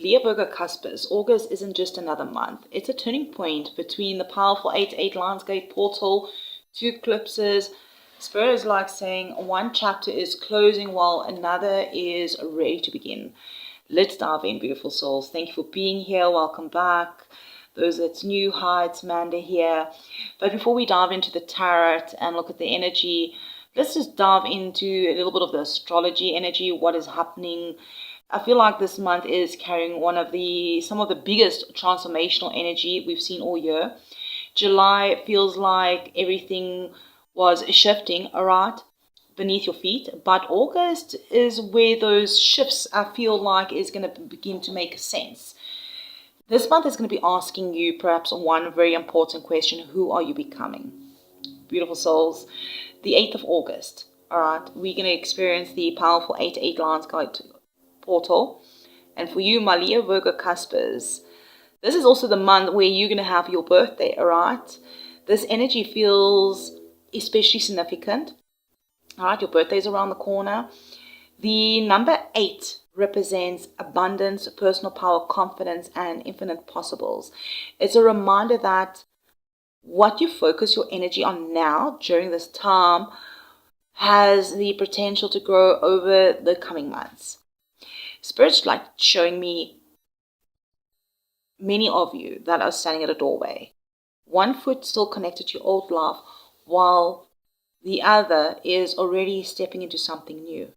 Leo Virgo Cuspers, August isn't just another month. It's a turning point between the powerful 8-8 Lionsgate portal, two eclipses. Spirit is like saying one chapter is closing while another is ready to begin. Let's dive in, beautiful souls. Thank you for being here. Welcome back. Those that's new, hi, it's Amanda here. But before we dive into the tarot and look at the energy, let's just dive into a little bit of the astrology energy, what is happening. I feel like this month is carrying some of the biggest transformational energy we've seen all year. July feels like everything was shifting, all right, beneath your feet. But August is where those shifts, I feel like, is going to begin to make sense. This month is going to be asking you perhaps one very important question. Who are you becoming? Beautiful souls. The 8th of August, all right, we're going to experience the powerful 8-8 Lionsgate portal. And for you, my Leo Virgo Cuspers, this is also the month where you're going to have your birthday, all right? This energy feels especially significant. All right, your birthday is around the corner. The number 8 represents abundance, personal power, confidence, and infinite possibles. It's a reminder that what you focus your energy on now during this time has the potential to grow over the coming months. Spirit's like showing me many of you that are standing at a doorway. One foot still connected to your old life, while the other is already stepping into something new.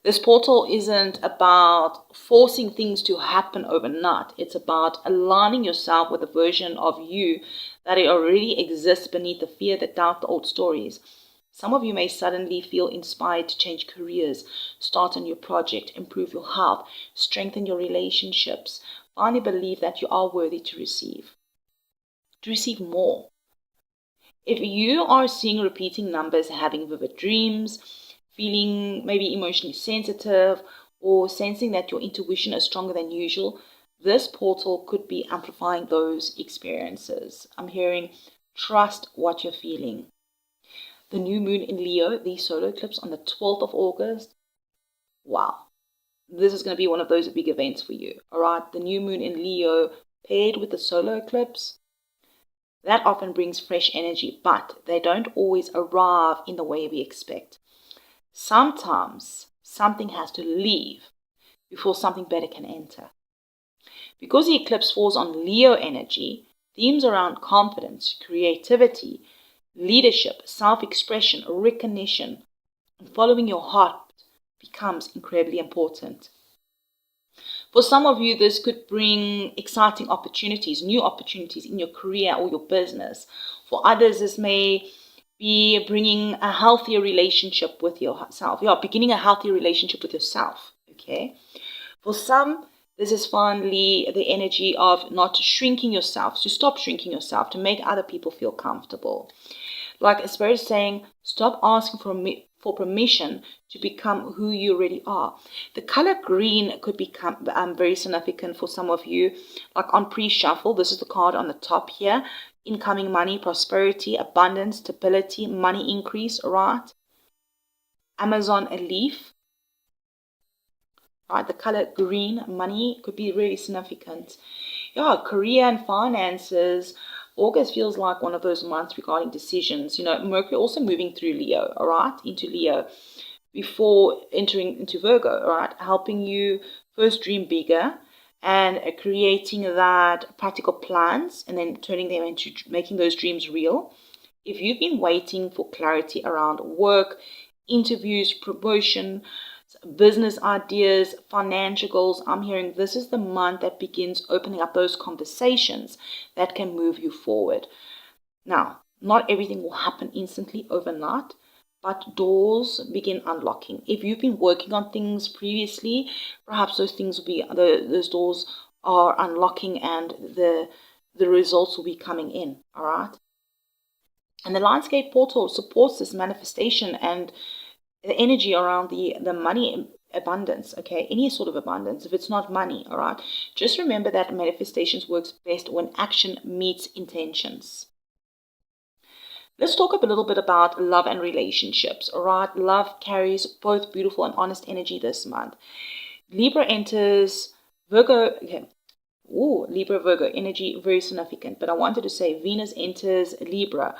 This portal isn't about forcing things to happen overnight. It's about aligning yourself with a version of you that already exists beneath the fear, the doubt, the old stories. Some of you may suddenly feel inspired to change careers, start a new project, improve your health, strengthen your relationships, finally believe that you are worthy to receive more. If you are seeing repeating numbers, having vivid dreams, feeling maybe emotionally sensitive, or sensing that your intuition is stronger than usual, this portal could be amplifying those experiences. I'm hearing, trust what you're feeling. The new moon in Leo, the solar eclipse on the 12th of August. Wow. This is going to be one of those big events for you. All right. The new moon in Leo paired with the solar eclipse, that often brings fresh energy, but they don't always arrive in the way we expect. Sometimes something has to leave before something better can enter. Because the eclipse falls on Leo energy, themes around confidence, creativity, leadership, self-expression, recognition, and following your heart becomes incredibly important. For some of you, this could bring exciting opportunities, new opportunities in your career or your business. For others, this may be bringing a healthier relationship with yourself. Yeah, beginning a healthier relationship with yourself, okay? For some, this is finally the energy of not shrinking yourself, to stop shrinking yourself, to make other people feel comfortable. Like a spirit is saying, stop asking for permission to become who you really are. The color green could become very significant for some of you. Like on pre-shuffle, this is the card on the top here. Incoming money, prosperity, abundance, stability, money increase, right? Amazon, a leaf. Right, the color green, money could be really significant. Yeah, career and finances. August feels like one of those months regarding decisions. You know, Mercury also moving through Leo, all right, into Leo before entering into Virgo, all right, helping you first dream bigger and creating that practical plans and then turning them into making those dreams real. If you've been waiting for clarity around work, interviews, promotion, business ideas, financial goals, I'm hearing this is the month that begins opening up those conversations that can move you forward. Now, not everything will happen instantly overnight, but doors begin unlocking. If you've been working on things previously, perhaps those things will be, those doors are unlocking and the results will be coming in, all right? And the Lionsgate portal supports this manifestation and the energy around the money abundance, okay? Any sort of abundance, if it's not money, all right? Just remember that manifestations works best when action meets intentions. Let's talk a little bit about love and relationships, all right? Love carries both beautiful and honest energy this month. Libra enters Virgo, okay. Ooh, Libra, Virgo energy, very significant. But I wanted to say Venus enters Libra,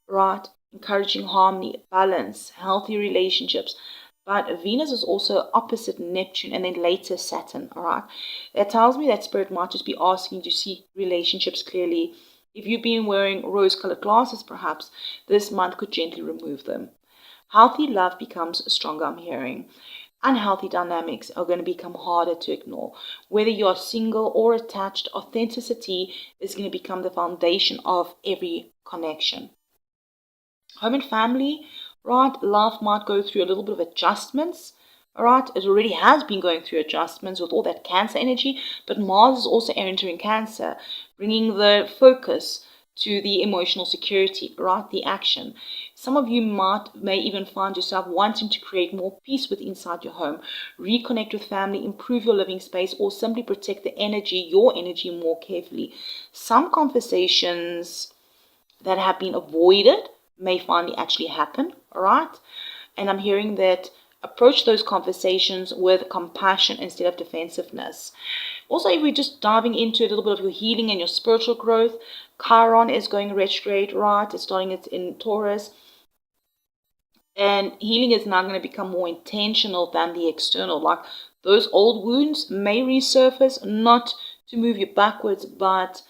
right? Encouraging harmony, balance, healthy relationships. But Venus is also opposite Neptune and then later Saturn, all right? That tells me that Spirit might just be asking to see relationships clearly. If you've been wearing rose-colored glasses, perhaps, this month could gently remove them. Healthy love becomes stronger, I'm hearing. Unhealthy dynamics are going to become harder to ignore. Whether you are single or attached, authenticity is going to become the foundation of every connection. Home and family, right? Life might go through a little bit of adjustments, all right? It already has been going through adjustments with all that Cancer energy, but Mars is also entering Cancer, bringing the focus to the emotional security, right? The action. Some of you may even find yourself wanting to create more peace within inside your home, reconnect with family, improve your living space, or simply protect the energy, your energy, more carefully. Some conversations that have been avoided may finally actually happen, all right? And I'm hearing that approach those conversations with compassion instead of defensiveness. Also, if we're just diving into a little bit of your healing and your spiritual growth, Chiron is going retrograde, right? It's starting it in Taurus. And healing is now going to become more intentional than the external. Like those old wounds may resurface, not to move you backwards, but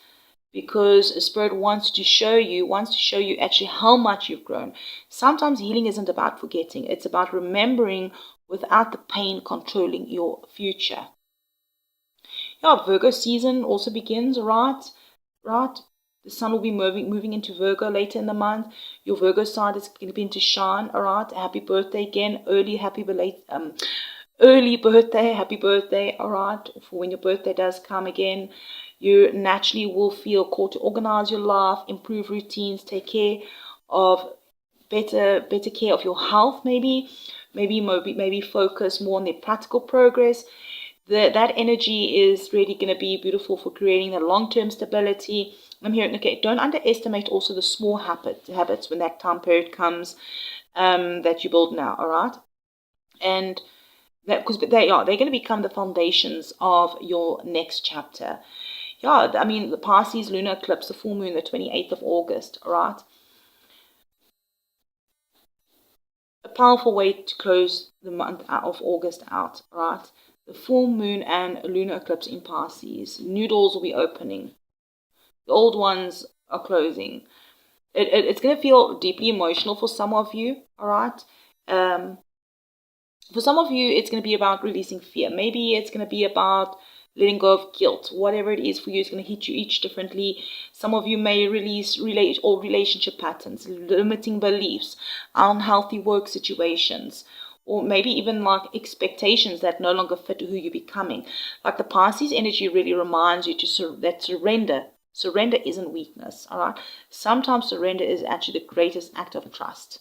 because Spirit wants to show you actually how much you've grown. Sometimes healing isn't about forgetting. It's about remembering without the pain controlling your future. Yeah, Virgo season also begins, right? The sun will be moving into Virgo later in the month. Your Virgo side is going to begin to shine, all right? Happy birthday again. Happy birthday, all right? For when your birthday does come again. You naturally will feel called to organize your life, improve routines, take care of better care of your health, maybe focus more on the practical progress. That energy is really going to be beautiful for creating the long-term stability. I'm hearing, okay, don't underestimate also the small habits when that time period comes that you build now, all right? And that, because they're going to become the foundations of your next chapter. Yeah, I mean, the Pisces lunar eclipse, the full moon, the 28th of August, all right? A powerful way to close the month of August out, right? The full moon and lunar eclipse in Pisces. New doors will be opening. The old ones are closing. It's going to feel deeply emotional for some of you, all right? For some of you, it's going to be about releasing fear. Maybe it's going to be about letting go of guilt. Whatever it is for you, it's going to hit you each differently. Some of you may release old relationship patterns, limiting beliefs, unhealthy work situations, or maybe even like expectations that no longer fit who you're becoming. Like the Pisces energy really reminds you that surrender isn't weakness, all right? Sometimes surrender is actually the greatest act of trust.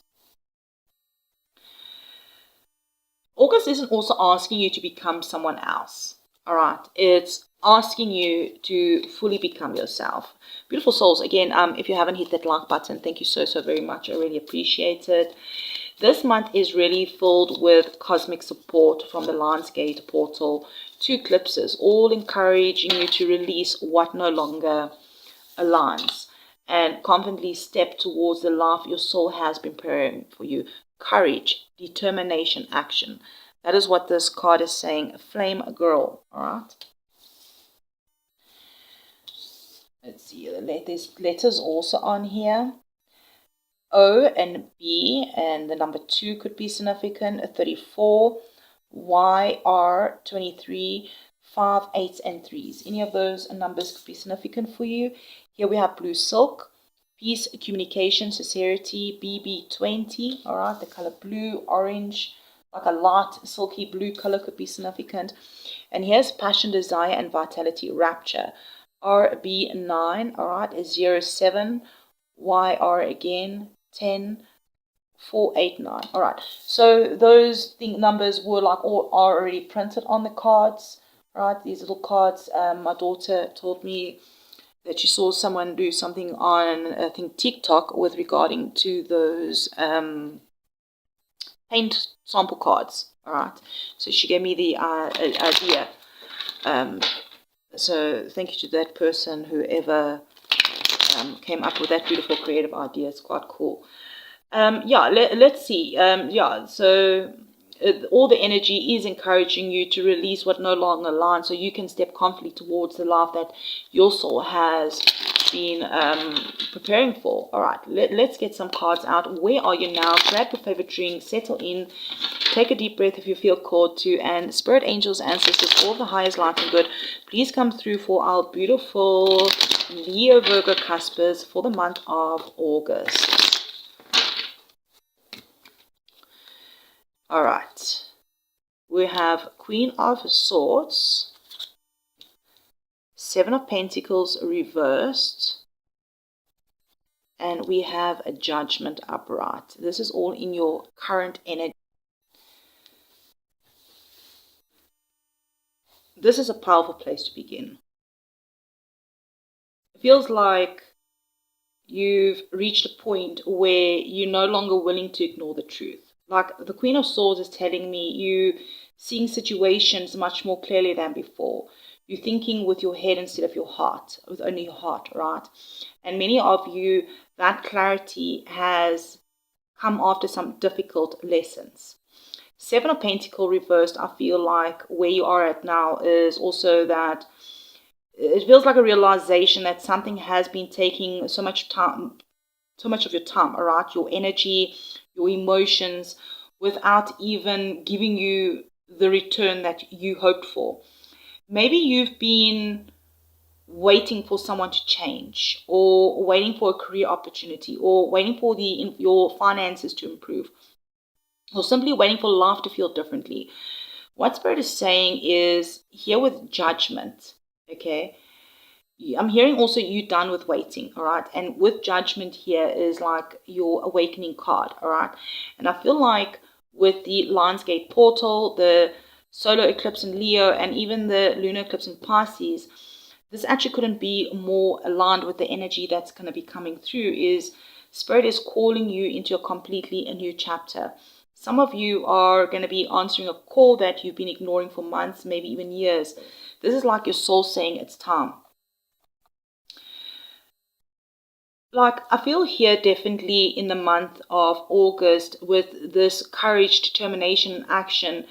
August isn't also asking you to become someone else, all right? It's asking you to fully become yourself. Beautiful souls, again, if you haven't hit that like button, thank you so very much. I really appreciate it. This month is really filled with cosmic support from the Lionsgate portal to eclipses, all encouraging you to release what no longer aligns and confidently step towards the life your soul has been preparing for you. Courage, determination, action. That is what this card is saying. Flame girl, all right? Let's see, there's letters also on here. O and B, and the number 2 could be significant. 34, YR, 23, 5, 8, and 3s. Any of those numbers could be significant for you. Here we have blue silk, peace, communication, sincerity, BB20. All right, the color blue, orange, like a light silky blue color could be significant. And here's passion, desire, and vitality, rapture. RB9, all right, is 07, YR again, 10, 4, 8, 9. All right, so those numbers were like all are already printed on the cards, right? These little cards. My daughter told me that she saw someone do something on, I think, TikTok with regarding to those paint sample cards. All right, so she gave me the idea. So thank you to that person, whoever came up with that beautiful creative idea. It's quite cool. Yeah, let's see. Yeah, so all the energy is encouraging you to release what no longer aligns, so you can step confidently towards the life that your soul has been preparing for. All right, let's get some cards out. Where are you now? Grab your favorite drink, settle in, take a deep breath if you feel called to, and spirit angels, ancestors, all the highest light and good, please come through for our beautiful Leo Virgo cuspers for the month of August. All right, we have Queen of Swords, Seven of Pentacles reversed, and we have a Judgment upright. This is all in your current energy. This is a powerful place to begin. It feels like you've reached a point where you're no longer willing to ignore the truth. Like the Queen of Swords is telling me, you seeing situations much more clearly than before. You're thinking with your head instead of your heart, with only your heart, right? And many of you, that clarity has come after some difficult lessons. Seven of Pentacles reversed, I feel like where you are at now is also that it feels like a realization that something has been taking so much time, so much of your time, all right, your energy, your emotions, without even giving you the return that you hoped for. Maybe you've been waiting for someone to change, or waiting for a career opportunity, or waiting for your finances to improve, or simply waiting for life to feel differently. What Spirit is saying is here with Judgment, okay? I'm hearing also you done with waiting, all right? And with Judgment here is like your awakening card, all right? And I feel like with the Lionsgate portal, the solar eclipse in Leo, and even the lunar eclipse in Pisces, this actually couldn't be more aligned with the energy that's going to be coming through. Is Spirit is calling you into a completely a new chapter. Some of you are going to be answering a call that you've been ignoring for months, maybe even years. This is like your soul saying it's time. Like, I feel here definitely in the month of August with this courage, determination, and action,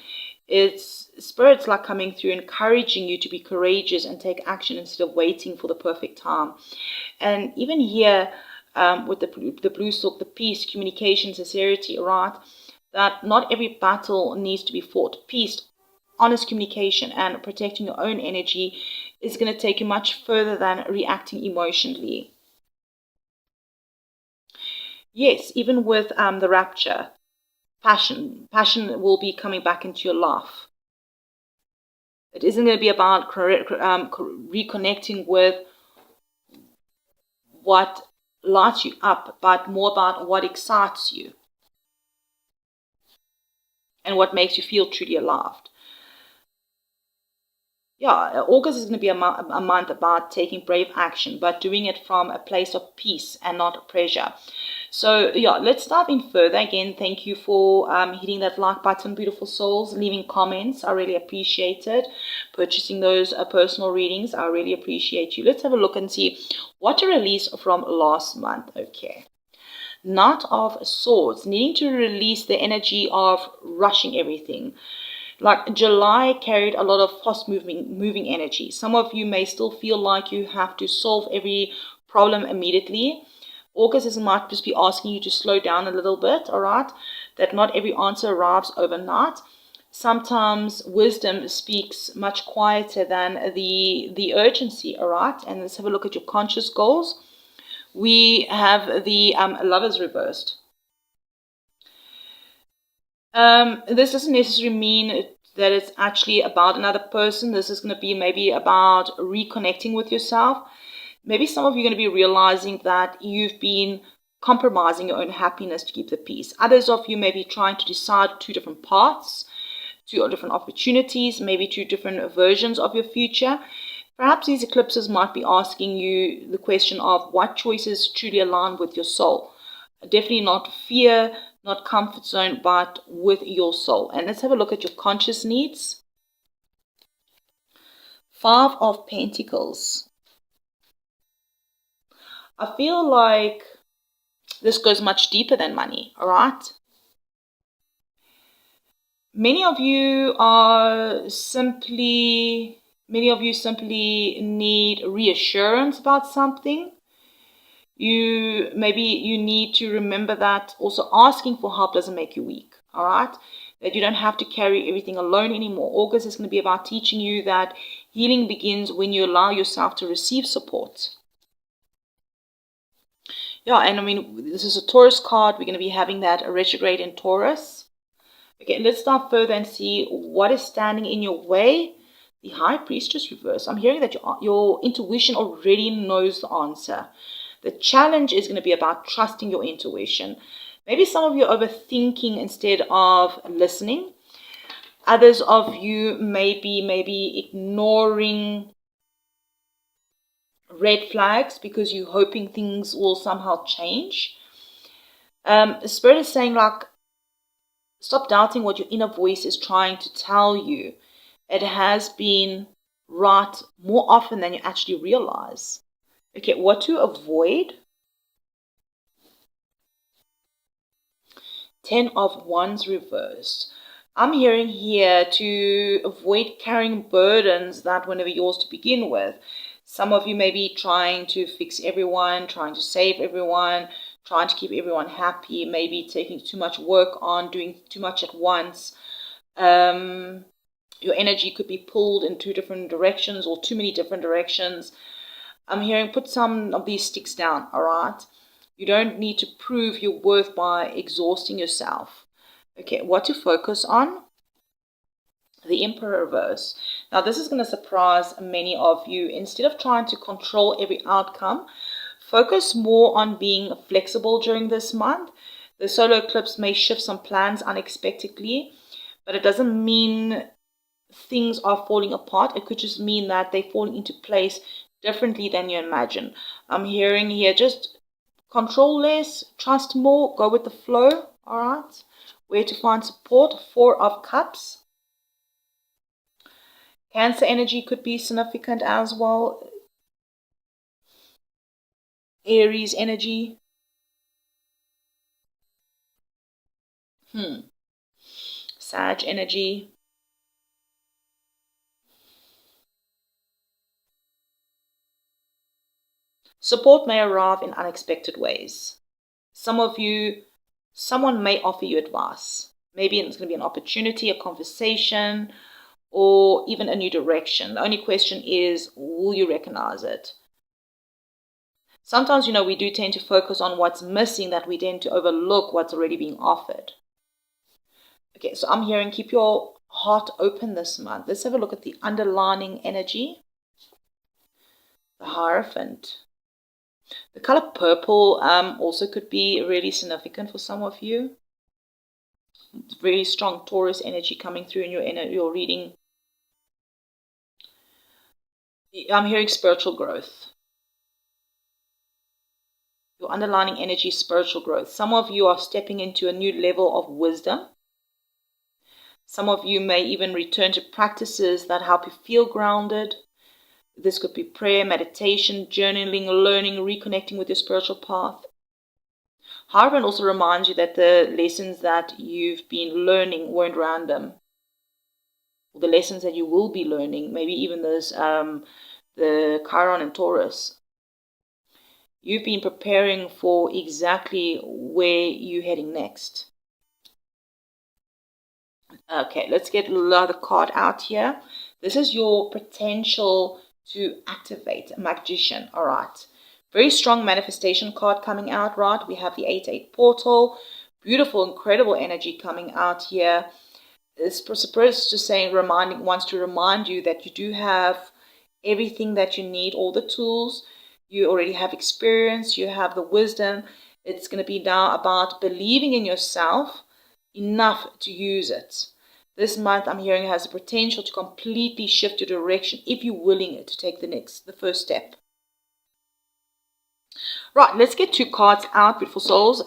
it's Spirit's like coming through, encouraging you to be courageous and take action instead of waiting for the perfect time. And even here with the blue stalk, the peace, communication, sincerity, right? That not every battle needs to be fought. Peace, honest communication, and protecting your own energy is going to take you much further than reacting emotionally. Yes, even with the rapture, passion will be coming back into your life. It isn't going to be about reconnecting with what lights you up, but more about what excites you and what makes you feel truly alive. Yeah, August is going to be a month about taking brave action, but doing it from a place of peace and not pressure. So, yeah, let's dive in further. Again, thank you for hitting that like button, beautiful souls, leaving comments. I really appreciate it. Purchasing those personal readings, I really appreciate you. Let's have a look and see what to release from last month. Okay. Knight of Swords, needing to release the energy of rushing everything. Like July carried a lot of fast moving energy. Some of you may still feel like you have to solve every problem immediately. August might just be asking you to slow down a little bit, all right? That not every answer arrives overnight. Sometimes wisdom speaks much quieter than the urgency, all right? And let's have a look at your conscious goals. We have the Lovers reversed. This doesn't necessarily mean that it's actually about another person. This is going to be maybe about reconnecting with yourself. Maybe some of you are going to be realizing that you've been compromising your own happiness to keep the peace. Others of you may be trying to decide two different paths, two different opportunities, maybe two different versions of your future. Perhaps these eclipses might be asking you the question of what choices truly align with your soul. Definitely not fear, not comfort zone, but with your soul. And let's have a look at your conscious needs. Five of Pentacles. I feel like this goes much deeper than money, all right? Many of you simply need reassurance about something. Maybe you need to remember that also asking for help doesn't make you weak, all right? That you don't have to carry everything alone anymore. August is going to be about teaching you that healing begins when you allow yourself to receive support. Yeah, and I mean, this is a Taurus card. We're going to be having that retrograde in Taurus. Okay, let's dive further and see what is standing in your way. The High Priestess reverse. I'm hearing that your intuition already knows the answer. The challenge is going to be about trusting your intuition. Maybe some of you are overthinking instead of listening. Others of you may be ignoring red flags because you're hoping things will somehow change. The Spirit is saying, like, stop doubting what your inner voice is trying to tell you. It has been right more often than you actually realize. Okay, what to avoid? 10 of Wands reversed. I'm hearing here to avoid carrying burdens that were never yours to begin with. Some of you may be trying to fix everyone, trying to save everyone, trying to keep everyone happy, maybe taking too much work on, doing too much at once. Your energy could be pulled in two different directions or too many different directions. I'm hearing put some of these sticks down, all right? You don't need to prove your worth by exhausting yourself. Okay, what to focus on? The Emperor reverse. Now, this is going to surprise many of you. Instead of trying to control every outcome, focus more on being flexible during this month. The solar eclipse may shift some plans unexpectedly, but it doesn't mean things are falling apart. It could just mean that they're falling into place differently than you imagine. I'm hearing here just control less, trust more, go with the flow, all right? Where to find support? 4 of Cups. Cancer energy could be significant as well. Aries energy. Sag energy. Support may arrive in unexpected ways. Some of you, someone may offer you advice. Maybe it's going to be an opportunity, a conversation, or even a new direction. The only question is, will you recognize it? Sometimes, we do tend to focus on what's missing, that we tend to overlook what's already being offered. Okay, so I'm hearing keep your heart open this month. Let's have a look at the underlining energy. The Hierophant. The color purple also could be really significant for some of you. Very strong Taurus energy coming through in your reading. I'm hearing spiritual growth. Your underlining energy is spiritual growth. Some of you are stepping into a new level of wisdom. Some of you may even return to practices that help you feel grounded. This could be prayer, meditation, journaling, learning, reconnecting with your spiritual path. Hierophant also reminds you that the lessons that you've been learning weren't random. The lessons that you will be learning, maybe even those, the Chiron and Taurus. You've been preparing for exactly where you're heading next. Okay, let's get another card out here. This is your potential to activate, a magician, all right. Very strong manifestation card coming out, right? We have the 8-8 portal. Beautiful, incredible energy coming out here. It's supposed to say, wants to remind you that you do have everything that you need, all the tools. You already have experience, you have the wisdom. It's going to be now about believing in yourself enough to use it. This month, I'm hearing, has the potential to completely shift your direction if you're willing to take the first step. Right, let's get 2 cards out, beautiful souls,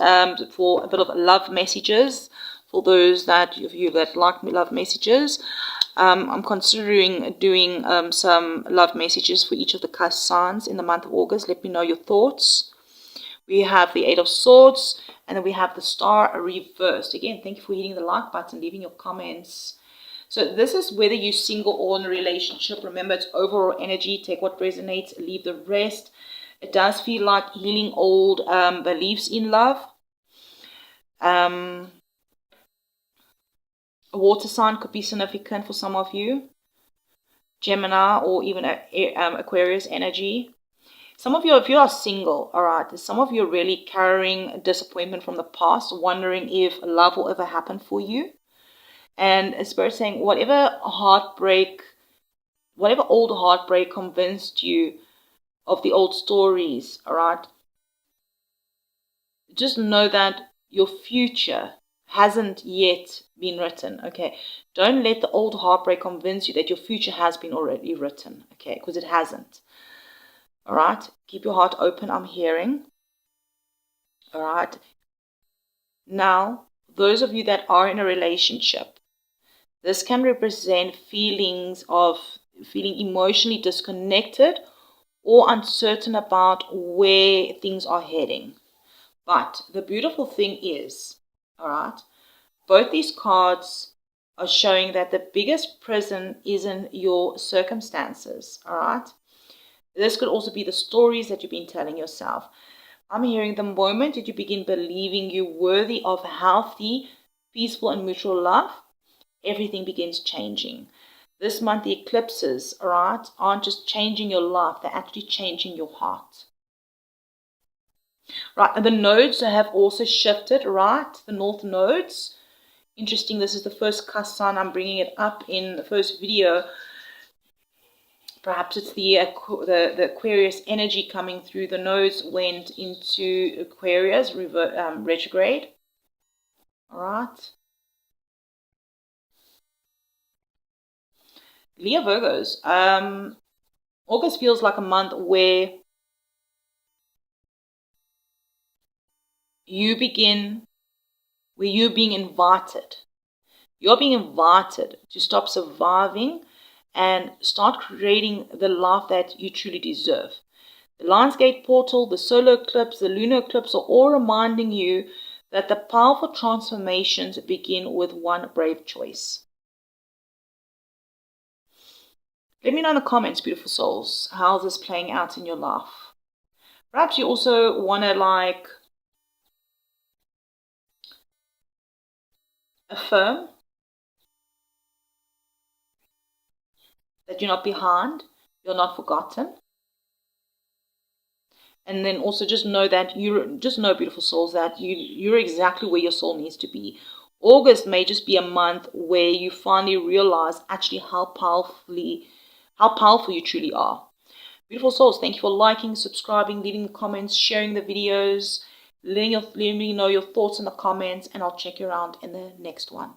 for a bit of love messages. For those of you that like love messages. I'm considering doing some love messages for each of the CUSP signs in the month of August. Let me know your thoughts. We have the Eight of Swords, and then we have the Star reversed. Again, thank you for hitting the like button, leaving your comments. So this is whether you're single or in a relationship. Remember, it's overall energy. Take what resonates, leave the rest. It does feel like healing old beliefs in love. A water sign could be significant for some of you. Gemini or even Aquarius energy. Some of you, if you are single, all right, some of you are really carrying disappointment from the past, wondering if love will ever happen for you. And Spirit saying, whatever old heartbreak convinced you of the old stories, all right, just know that your future hasn't yet been written, okay? Don't let the old heartbreak convince you that your future has been already written, okay? Because it hasn't. All right, keep your heart open, I'm hearing. All right. Now, those of you that are in a relationship, this can represent feelings of feeling emotionally disconnected or uncertain about where things are heading. But the beautiful thing is, all right, both these cards are showing that the biggest prison isn't your circumstances, all right? This could also be the stories that you've been telling yourself. I'm hearing the moment that you begin believing you're worthy of healthy, peaceful, and mutual love, everything begins changing. This month, the eclipses, all right, aren't just changing your life, they're actually changing your heart. Right, and the nodes have also shifted, right? The north nodes. Interesting, this is the first CUSP sign. I'm bringing it up in the first video. Perhaps it's the Aquarius energy coming through. The nodes went into Aquarius, retrograde. All right. Leo Virgos. August feels like a month where you're being invited. You're being invited to stop surviving and start creating the life that you truly deserve. The Lionsgate portal, the solar eclipse, the lunar eclipse are all reminding you that the powerful transformations begin with one brave choice. Let me know in the comments, beautiful souls, how this is playing out in your life. Perhaps you also want to affirm that you're not behind, you're not forgotten. And then also just know that beautiful souls, that you're exactly where your soul needs to be. August may just be a month where you finally realize actually how powerful you truly are. Beautiful souls, thank you for liking, subscribing, leaving the comments, sharing the videos, letting me know your thoughts in the comments, and I'll check you around in the next one.